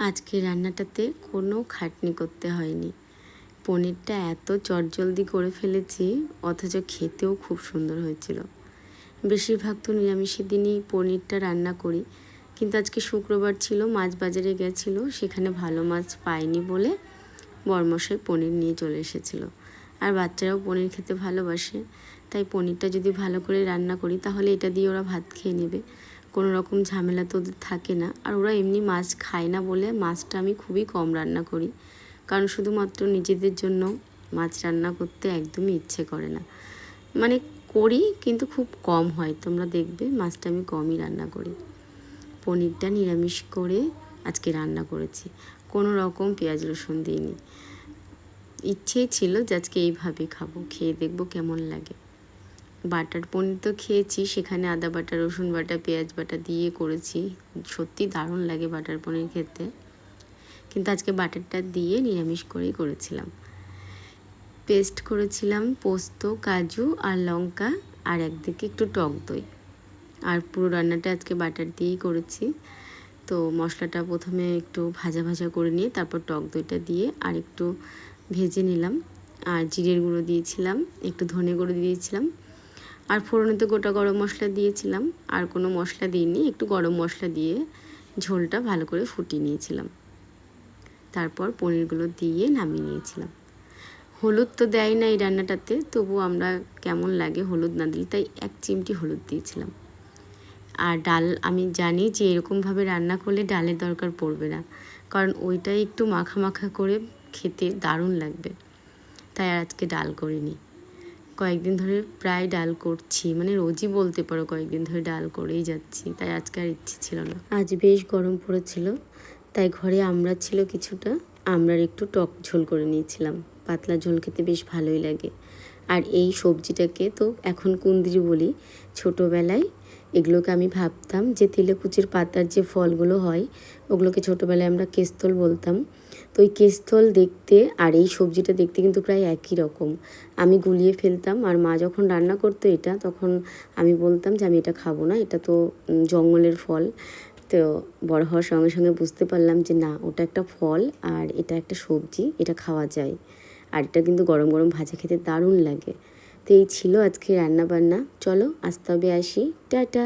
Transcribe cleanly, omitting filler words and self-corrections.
আজকে রান্নাটাতে কোনো খাটনি করতে হয়নি। পনিরটা এত চটজলদি করে ফেলেছি, অথচ খেতেও খুব সুন্দর হয়েছিল। বেশিরভাগ তো নিরামিষের দিনই পনিরটা রান্না করি, কিন্তু আজকে শুক্রবার ছিল, মাছ বাজারে গেছিলো, সেখানে ভালো মাছ পাইনি বলে বরমশাই পনির নিয়ে চলে এসেছিলো। আর বাচ্চারাও পনির খেতে ভালোবাসে, তাই পনিরটা যদি ভালো করে রান্না করি তাহলে এটা দিয়ে ওরা ভাত খেয়ে নেবে, কোনো রকম ঝামেলা তো ওদের থাকে না। আর ওরা এমনি মাছ খায় না বলে মাছটা আমি খুবই কম রান্না করি, কারণ শুধুমাত্র নিজেদের জন্য মাছ রান্না করতে একদমই ইচ্ছে করে না। মানে করি, কিন্তু খুব কম হয়, তোমরা দেখবে মাছটা আমি কমই রান্না করি। পনিরটা নিরামিষ করে আজকে রান্না করেছি, কোনো রকম পেঁয়াজ রসুন দিইনি। ইচ্ছেই ছিল যে আজকে এইভাবে খাবো, খেয়ে দেখবো কেমন লাগে। বাটার পনির তো খেয়েছি, সেখানে আদা বাটা, রসুন বাটা, পেঁয়াজ বাটা দিয়ে করেছি, সত্যি দারুণ লাগে বাটার পনির খেতে। কিন্তু আজকে বাটারটা দিয়ে নিরামিষ করেই করেছিলাম। পেস্ট করেছিলাম পোস্ত, কাজু আর লঙ্কা, আর একদিকে একটু টক দই। আর পুরো রান্নাটা আজকে বাটার দিয়েই করেছি। তো মশলাটা প্রথমে একটু ভাজা ভাজা করে নিয়ে তারপর টক দইটা দিয়ে আর একটু ভেজে নিলাম। আর জিরের গুঁড়ো দিয়েছিলাম, একটু ধনে গুঁড়ো দিয়েছিলাম, আর ফোড়নেতে গোটা গরম মশলা দিয়েছিলাম। আর কোনো মশলা দিইনি, একটু গরম মশলা দিয়ে ঝোলটা ভালো করে ফুটিয়ে নিয়েছিলাম। তারপর পনিরগুলো দিয়ে নামিয়ে নিয়েছিলাম। হলুদ তো দেয় না এই রান্নাটাতে, তবু আমরা কেমন লাগে হলুদ না দিলে, তাই 1 চিমটি হলুদ দিয়েছিলাম। আর ডাল আমি জানি যে এরকমভাবে রান্না করলে ডালের দরকার পড়বে না, কারণ ওইটাই একটু মাখা মাখা করে খেতে দারুণ লাগবে, তাই আজকে ডাল করিনি। কয়েকদিন ধরে প্রায় ডাল করছি, মানে রোজই বলতে পারো কয়েকদিন ধরে ডাল করেই যাচ্ছি, তাই আজকে আর ইচ্ছে ছিল না। আজ বেশ গরম পড়েছিল, তাই ঘরে আমড়া ছিল কিছুটা, আমড়ার একটু টক ঝোল করে নিয়েছিলাম। পাতলা ঝোল খেতে বেশ ভালোই লাগে। আর এই সবজিটাকে তো এখন কুন্দ্রি বলি, ছোটোবেলায় এগুলোকে আমি ভাবতাম যে তেলেকুচির পাতার যে ফলগুলো হয় ওগুলোকে ছোটোবেলায় আমরা কেস্তল বলতাম। তো ওই কেস্তল দেখতে আর এই সবজিটা দেখতে কিন্তু প্রায় একই রকম। আমি গুলিয়ে ফেলতাম, আর মা যখন রান্না করতো এটা, তখন আমি বলতাম যে আমি এটা খাবো না, এটা তো জঙ্গলের ফল। তো বড় হওয়ার সঙ্গে সঙ্গে বুঝতে পারলাম যে না, ওটা একটা ফল আর এটা একটা সবজি, এটা খাওয়া যায়। আর এটা কিন্তু গরম গরম ভাজা খেতে দারুণ লাগে। তো এই ছিল আজকে রান্না বান্না। চলো আজ তবে আসি, টাটা।